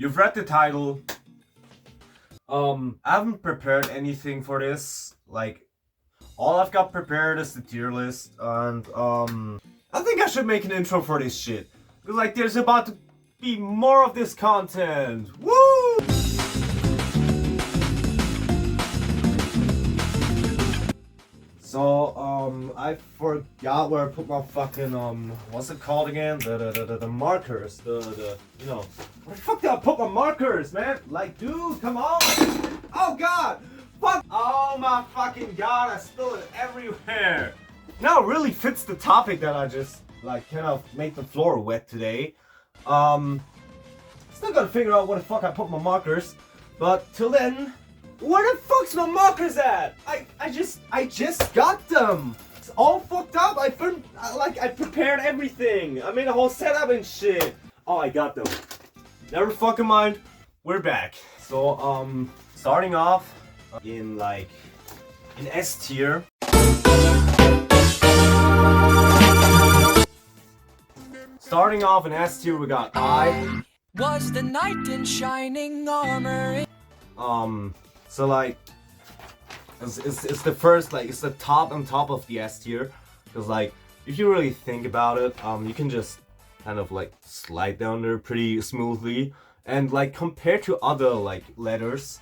You've read the title. I haven't prepared anything for this. Like, all I've got prepared is the tier list, and I think I should make an intro for this shit. Because like, there's about to be more of this content. Woo! So, I forgot where I put my fucking, what's it called again? The markers. You know, where the fuck did I put my markers, man? Like, dude, come on! Oh god! Fuck! Oh my fucking god, I spilled it everywhere! Now it really fits the topic that I just, like, kind of made the floor wet today. Still gotta figure out where the fuck I put my markers, but till then, where the fuck's my markers at? I just got them. It's all fucked up. I prepared everything. I made a whole setup and shit. Oh, I got them. Never fucking mind. We're back. So starting off in S tier. Starting off in S tier, we got I. Was the knight in shining armor. So like, it's the first, like, it's the top on top of the S tier, because like, if you really think about it, you can just kind of like slide down there pretty smoothly, and like compared to other like letters,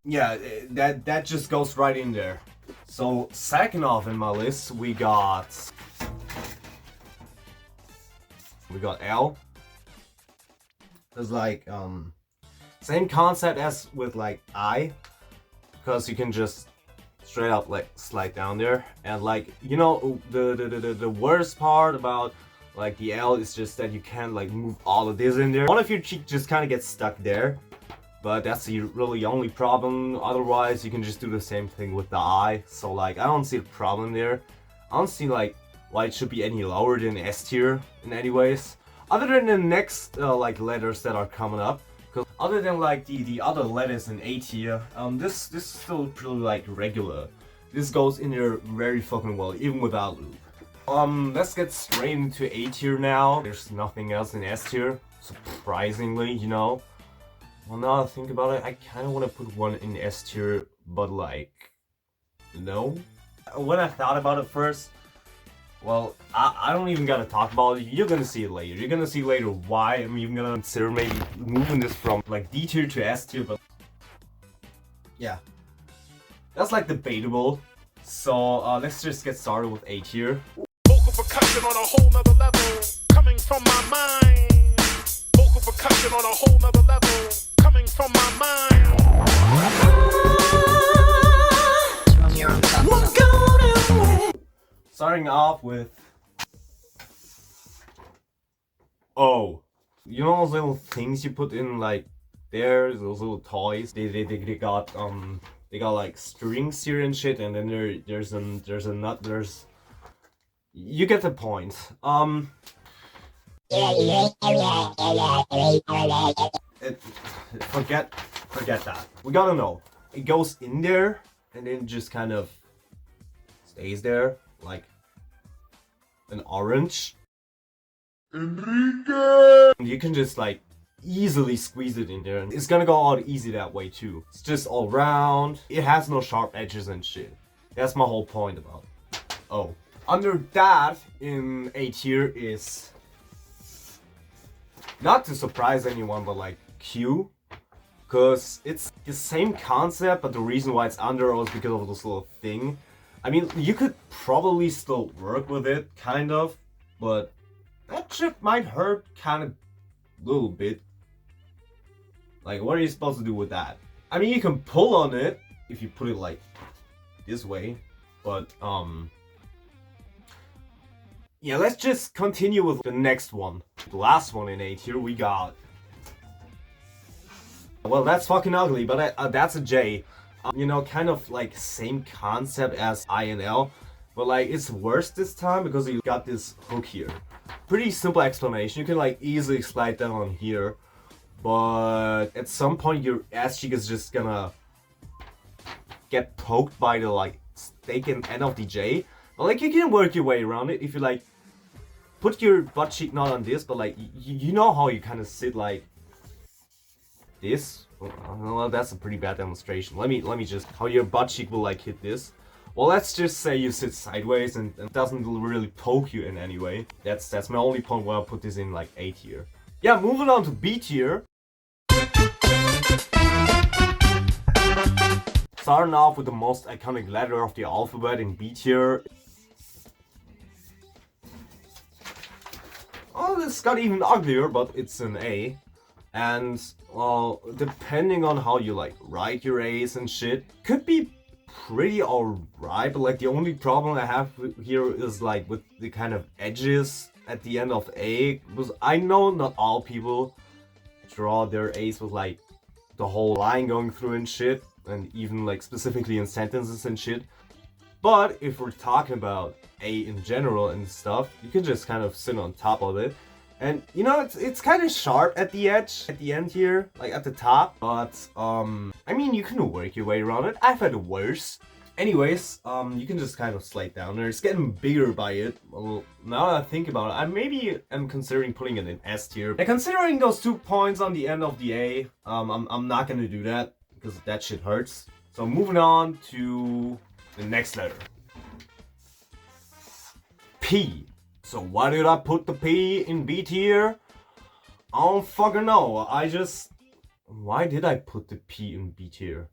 yeah, that just goes right in there. So second off in my list, we got L. It's like same concept as with like I, because you can just straight up like slide down there, and like, you know, the worst part about like the L is just that you can't like move all of this in there. One of your cheek just kind of gets stuck there, but that's the really only problem. Otherwise you can just do the same thing with the I. So like, I don't see a problem there. I don't see like why it should be any lower than S tier in any ways, other than the next like letters that are coming up. Because other than like the other letters in A tier, this is still pretty like regular. This goes in there very fucking well, even without loop. Let's get straight into A tier now. There's nothing else in S tier, surprisingly, you know. Well, now I think about it, I kind of want to put one in S tier, but like, no. When I thought about it first, well, I don't even gotta talk about it. You're gonna see it later. You're gonna see later why I'm even gonna consider maybe moving this from like D tier to S tier, but yeah, that's like debatable. So let's just get started with A tier. Vocal percussion on a whole nother level, coming from my mind. Vocal percussion on a whole nother level, coming from my mind. Starting off with O. You know those little things you put in like there, those little toys. They got like strings here and shit, and then there's a nut. You get the point. Forget that. We gotta know. It goes in there and then just kind of stays there like an orange. Enrique! You can just like easily squeeze it in there, and it's gonna go out easy that way too. It's just all round. It has no sharp edges and shit. That's my whole point about it. Oh. Under that, in A tier is, not to surprise anyone, but like Q. Because it's the same concept, but the reason why it's under is because of this little thing. I mean, you could probably still work with it, kind of, but that chip might hurt kind of a little bit. Like, what are you supposed to do with that? I mean, you can pull on it if you put it like this way, but yeah, let's just continue with the next one. The last one in A tier we got. Well, that's fucking ugly, but that's a J. You know, kind of like same concept as I and L, but like it's worse this time because you got this hook here. Pretty simple explanation. You can like easily slide down on here, but at some point your ass cheek is just gonna get poked by the like stake end of the J. But like you can work your way around it if you like put your butt cheek not on this, but like you know how you kind of sit like this. Well, that's a pretty bad demonstration. Let me just how your butt cheek will like hit this. Well, let's just say you sit sideways and it doesn't really poke you in any way. That's my only point where I put this in like A tier. Yeah, moving on to B tier. Starting off with the most iconic letter of the alphabet in B tier. Oh, this got even uglier, but it's an A. And, well, depending on how you like write your A's and shit, could be pretty alright, but like the only problem I have here is like with the kind of edges at the end of A, because I know not all people draw their A's with like the whole line going through and shit, and even like specifically in sentences and shit. But if we're talking about A in general and stuff, you can just kind of sit on top of it. And you know, it's kind of sharp at the edge, at the end here, like at the top. But I mean, you can work your way around it. I've had worse. Anyways, you can just kind of slide down there. It's getting bigger by it. Well, now that I think about it, I maybe am considering putting it in S tier. And considering those 2 points on the end of the A, I'm not gonna do that because that shit hurts. So moving on to the next letter. P. So why did I put the P in B tier? I don't fucking know. Why did I put the P in B tier?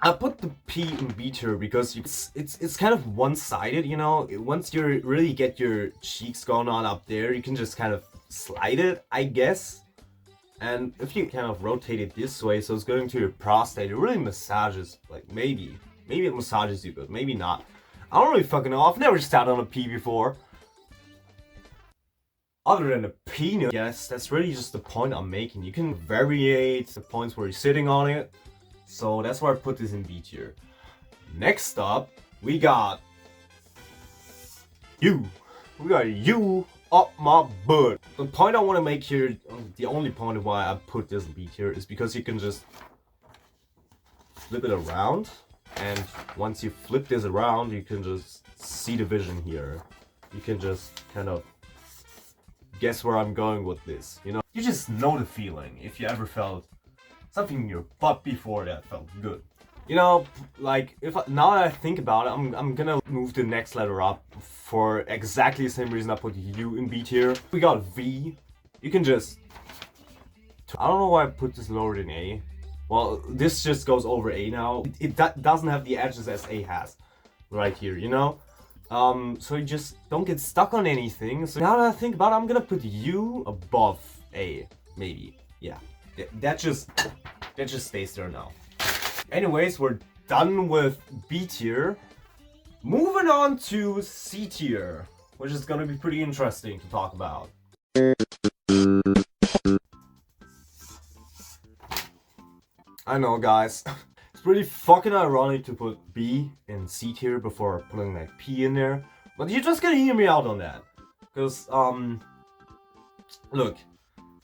I put the P in B tier because it's kind of one-sided, you know? Once you really get your cheeks going on up there, you can just kind of slide it, I guess. And if you kind of rotate it this way, so it's going to your prostate, it really massages, like maybe it massages you, but maybe not. I don't really fucking know. I've never sat on a P before. Other than a penis, yes, that's really just the point I'm making. You can variate the points where you're sitting on it. So that's why I put this in B tier. Next up, we got you. We got you up my butt. The point I want to make here, the only point why I put this in B tier is because you can just flip it around. And once you flip this around, you can just see the vision here. You can just kind of guess where I'm going with this. You know, you just know the feeling if you ever felt something in your butt before that felt good. You know, like now that I think about it, I'm gonna move the next letter up for exactly the same reason I put U in B tier. We got V. You can just. I don't know why I put this lower than A. Well, this just goes over A now. It doesn't have the edges as A has, right here, you know? So you just don't get stuck on anything. So now that I think about it, I'm gonna put U above A, maybe. Yeah, that just stays there now. Anyways, we're done with B tier. Moving on to C tier, which is gonna be pretty interesting to talk about. I know, guys. It's pretty fucking ironic to put B in C tier before putting like P in there. But you're just gonna hear me out on that. Because, look.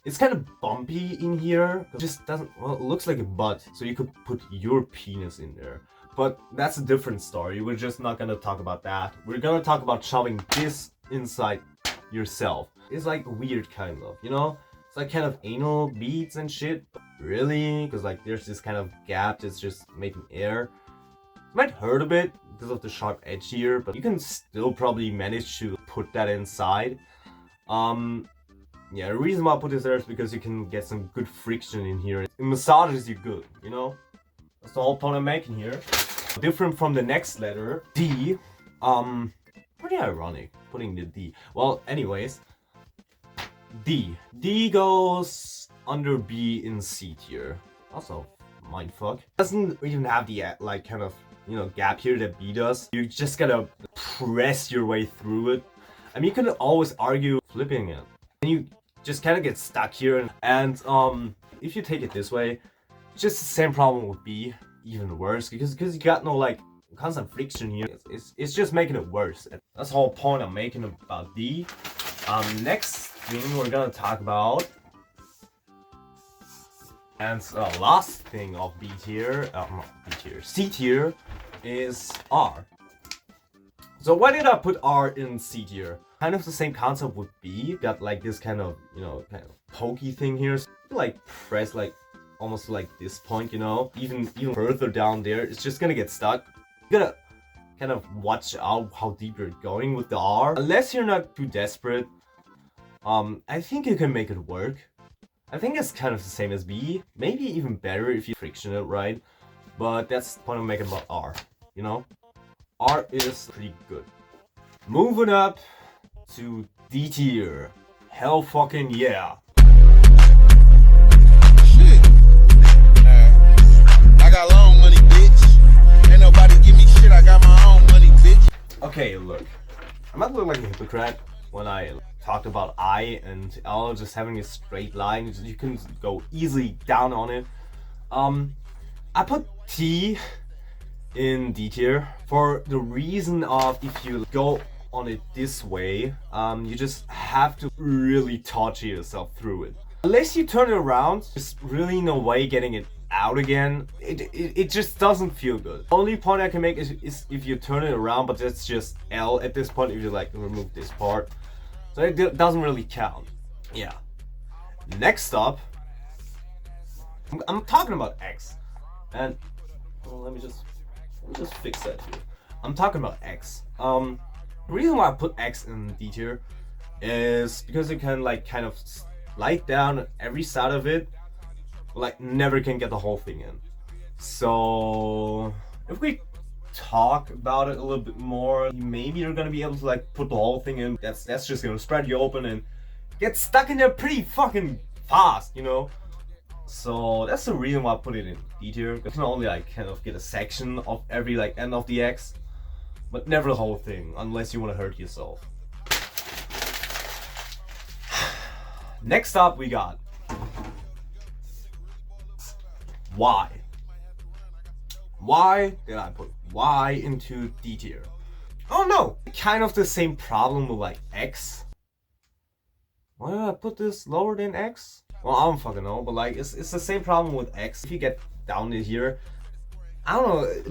It's kind of bumpy in here. It just doesn't, well, it looks like a butt. So you could put your penis in there. But that's a different story. We're just not gonna talk about that. We're gonna talk about shoving this inside yourself. It's like weird kind of, you know? It's like kind of anal beads and shit. Really? Because like there's this kind of gap that's just making air. It might hurt a bit because of the sharp edge here, but you can still probably manage to put that inside. Yeah, the reason why I put this there is because you can get some good friction in here. It massages you good, you know? That's the whole point I'm making here. Different from the next letter, D. Pretty ironic putting the D. Well, anyways. D. D goes under B in C tier. Also, mindfuck. Doesn't even have the like kind of, you know, gap here that B does. You just gotta press your way through it. I mean, you can always argue flipping it. And you just kind of get stuck here. And if you take it this way, it's just the same problem with B, even worse, because you got no like constant friction here. It's just making it worse. That's the whole point I'm making about D. Next thing we're gonna talk about, and last thing of B tier, not B tier, C tier, is R. So why did I put R in C tier? Kind of the same concept with B. Got like this kind of, you know, kind of pokey thing here. So like press like almost like this point, you know, even further down there, it's just gonna get stuck. You gotta kind of watch out how deep you're going with the R. Unless you're not too desperate, I think you can make it work. I think it's kind of the same as B, maybe even better if you friction it right. But that's the point I'm making about R, you know? R is pretty good. Moving up to D tier. Hell fucking yeah. Shit. I got loan money, bitch. Ain't nobody give me shit, I got my own money, bitch. Okay, look. I might look like a hypocrite when I talked about I and L just having a straight line. You can go easily down on it. I put T in D tier for the reason of if you go on it this way, you just have to really torture yourself through it. Unless you turn it around, there's really no way getting it out again. It just doesn't feel good. The only point I can make is if you turn it around, but that's just L at this point if you like remove this part. So it doesn't really count. Yeah. Next up, I'm talking about X. And well, let me just fix that here. I'm talking about X. The reason why I put X in D tier is because you can like kind of slide down every side of it, like never can get the whole thing in. So if we talk about it a little bit more, maybe you're gonna be able to like put the whole thing in. That's just gonna spread you open and get stuck in there pretty fucking fast, you know. So that's the reason why I put it in D tier. You can only like kind of get a section of every like end of the X, but never the whole thing unless you want to hurt yourself. Next up we got Y. Why did I put Y into D tier? Oh no! Kind of the same problem with like X. Why did I put this lower than X? Well, I don't fucking know, but like it's the same problem with X. If you get down to here, I don't know, it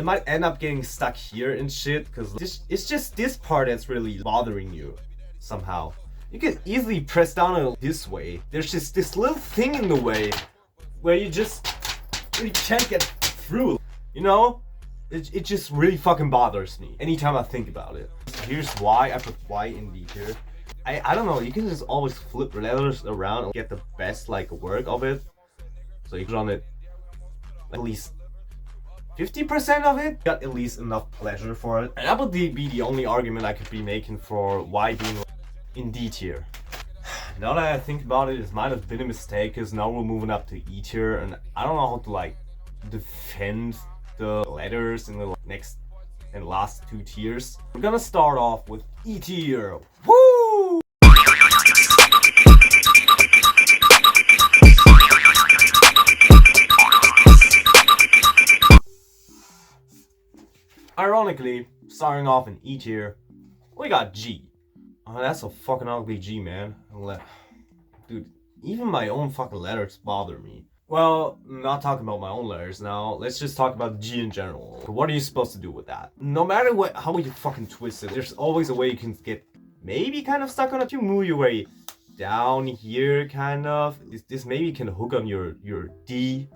might end up getting stuck here and shit, because it's just this part that's really bothering you somehow. You can easily press down this way. There's just this little thing in the way where you just really can't get through, you know? It just really fucking bothers me anytime I think about it. Here's why I put Y in D tier. I don't know, you can just always flip letters around and get the best like work of it. So you can run it at least 50% of it, got at least enough pleasure for it. And that would be the only argument I could be making for Y being in D tier. Now that I think about it, it might have been a mistake because now we're moving up to E tier and I don't know how to like defend the letters in the next and last two tiers. We're gonna start off with E tier. Woo! Ironically, starting off in E tier, we got G. Oh, that's a fucking ugly G, man. Dude, even my own fucking letters bother me. Well, not talking about my own letters now. Let's just talk about G in general. What are you supposed to do with that? No matter how you fucking twist it, there's always a way you can get maybe kind of stuck on it. You move your way down here, kind of. This maybe can hook on your D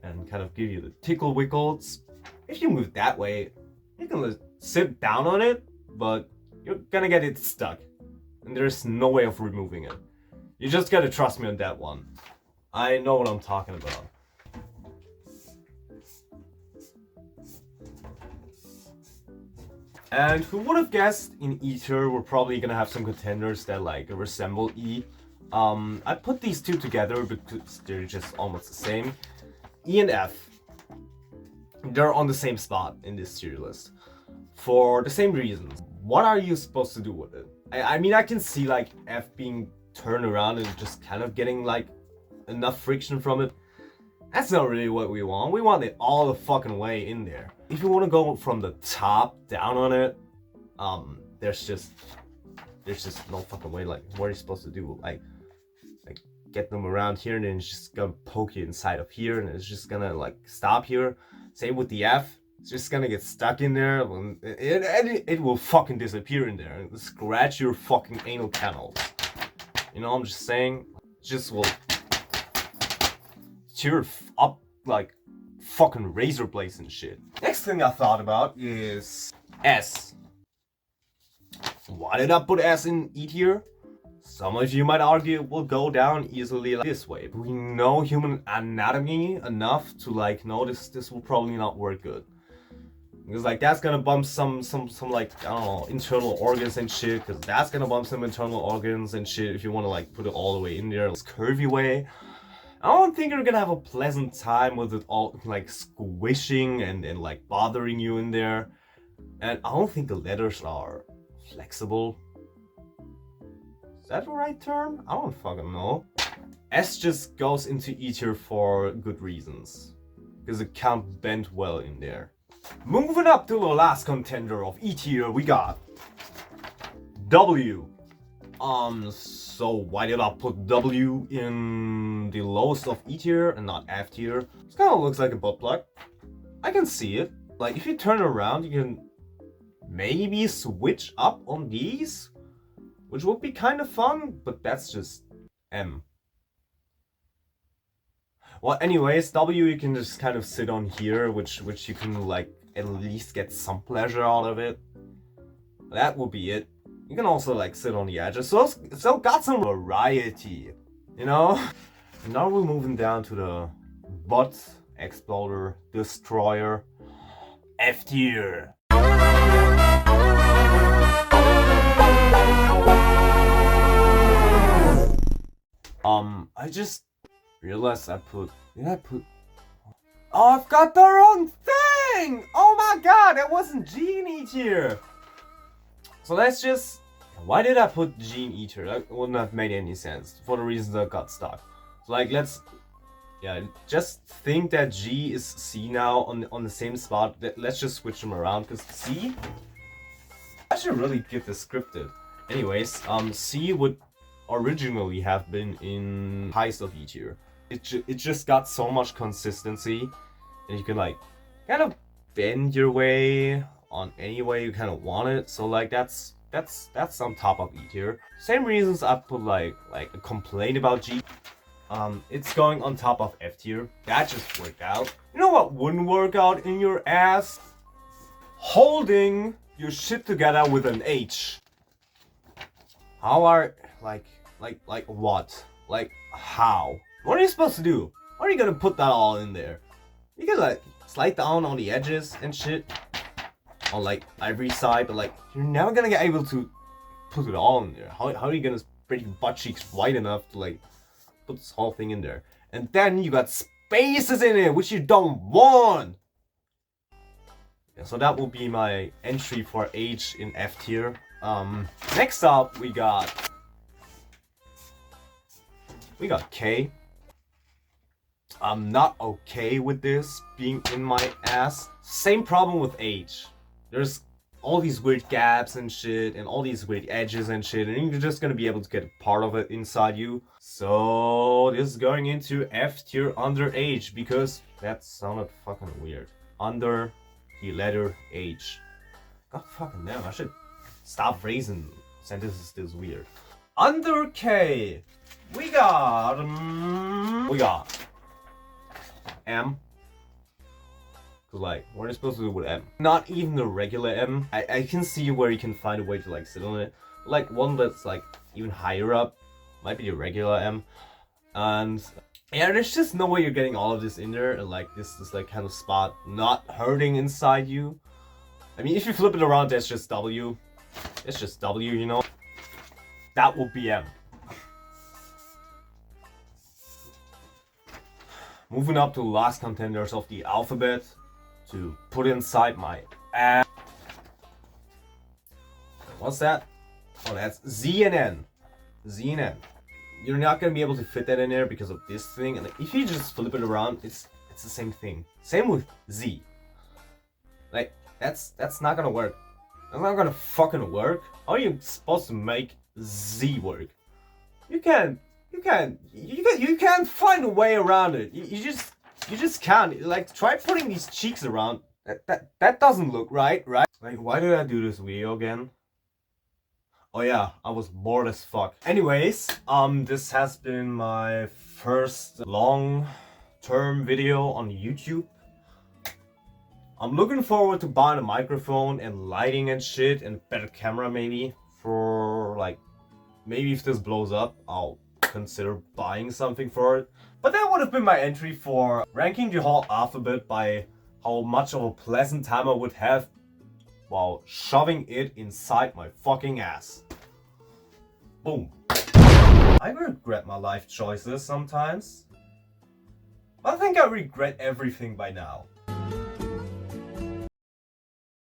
and kind of give you the tickle wiggles. If you move that way, you can sit down on it, but you're gonna get it stuck. And there's no way of removing it. You just gotta trust me on that one. I know what I'm talking about. And who would have guessed in E tier we're probably gonna have some contenders that like resemble E. I put these two together because they're just almost the same. E and F. They're on the same spot in this tier list. For the same reasons. What are you supposed to do with it? I mean, I can see like F being turned around and just kind of getting like enough friction from it. That's not really what we want. We want it all the fucking way in there. If you want to go from the top down on it, there's just no fucking way. Like, what are you supposed to do? Like get them around here and then it's just gonna poke you inside of here and it's just gonna like stop here. Same with the F. It's just gonna get stuck in there, and it will fucking disappear in there and scratch your fucking anal canal. You know, I'm just saying, just will tear up like fucking razor blades and shit. Next thing I thought about is S. Why did I put S in E tier? Some of you might argue it will go down easily like this way. We know human anatomy enough to like know this will probably not work good. Because like that's gonna bump some like, I don't know, internal organs and shit. Because that's gonna bump some internal organs and shit if you want to like put it all the way in there this curvy way. I don't think you're gonna have a pleasant time with it all like squishing and like bothering you in there. And I don't think the letters are flexible. Is that the right term? I don't fucking know. S just goes into E tier for good reasons. Because it can't bend well in there. Moving up to the last contender of E tier, we got W. So why did I put W in the lowest of E tier and not F tier? It kind of looks like a butt plug. I can see it. Like if you turn around, you can maybe switch up on these, which would be kind of fun, but that's just M. Well, anyways, W you can just kind of sit on here, which you can like at least get some pleasure out of it. That would be it. You can also like sit on the edges, so got some variety, you know? And now we're moving down to the butt exploder destroyer, F tier. I just realized did I put, oh, I've got the wrong thing! Oh my god, that wasn't G in E tier! So let's just, why did I put G in E tier? That wouldn't have made any sense, for the reasons I got stuck. So like, just think that G is C now on the same spot. Let's just switch them around, because C, I should really get this scripted. Anyways, C would originally have been in highest of E tier. It just got so much consistency, and you can like kind of bend your way on any way you kind of want it. So like that's on top of E tier. Same reasons I put like a complaint about G. It's going on top of F tier. That just worked out. You know what wouldn't work out in your ass? Holding your shit together with an H. How are like what? Like how? What are you supposed to do? How are you gonna put that all in there? You can like slide down on the edges and shit on like every side, but like you're never gonna get able to put it all in there. How are you gonna spread your butt cheeks wide enough to like put this whole thing in there? And then you got spaces in it which you don't want. Yeah, so that will be my entry for H in F tier. Next up we got K. I'm not okay with this being in my ass. Same problem with H. There's all these weird gaps and shit, and all these weird edges and shit, and you're just gonna be able to get part of it inside you. So this is going into F tier under H, because that sounded fucking weird. Under the letter H. God fucking damn, I should stop phrasing sentences this weird. Under K, we got M. Cause like, what are you supposed to do with M? Not even the regular M. I can see where you can find a way to like sit on it. Like one that's like even higher up might be the regular M. And yeah, there's just no way you're getting all of this in there and like this like kind of spot not hurting inside you. I mean, if you flip it around, that's just W. It's just W, you know? That will be M. Moving up to the last contenders of the alphabet to put inside my ass. What's that? Oh, that's Z and N. Z and N. You're not gonna be able to fit that in there because of this thing. And if you just flip it around, it's the same thing. Same with Z. Like that's not gonna work. That's not gonna fucking work. How are you supposed to make Z work? You can't find a way around it. You just can't. Like, try putting these cheeks around. That doesn't look right, right? Like, why did I do this video again? Oh yeah, I was bored as fuck. Anyways, this has been my first long-term video on YouTube. I'm looking forward to buying a microphone and lighting and shit and better camera maybe for like, maybe if this blows up, I'll consider buying something for it. But that would have been my entry for ranking the whole alphabet by how much of a pleasant time I would have while shoving it inside my fucking ass. Boom. I regret my life choices sometimes. I think I regret everything by now.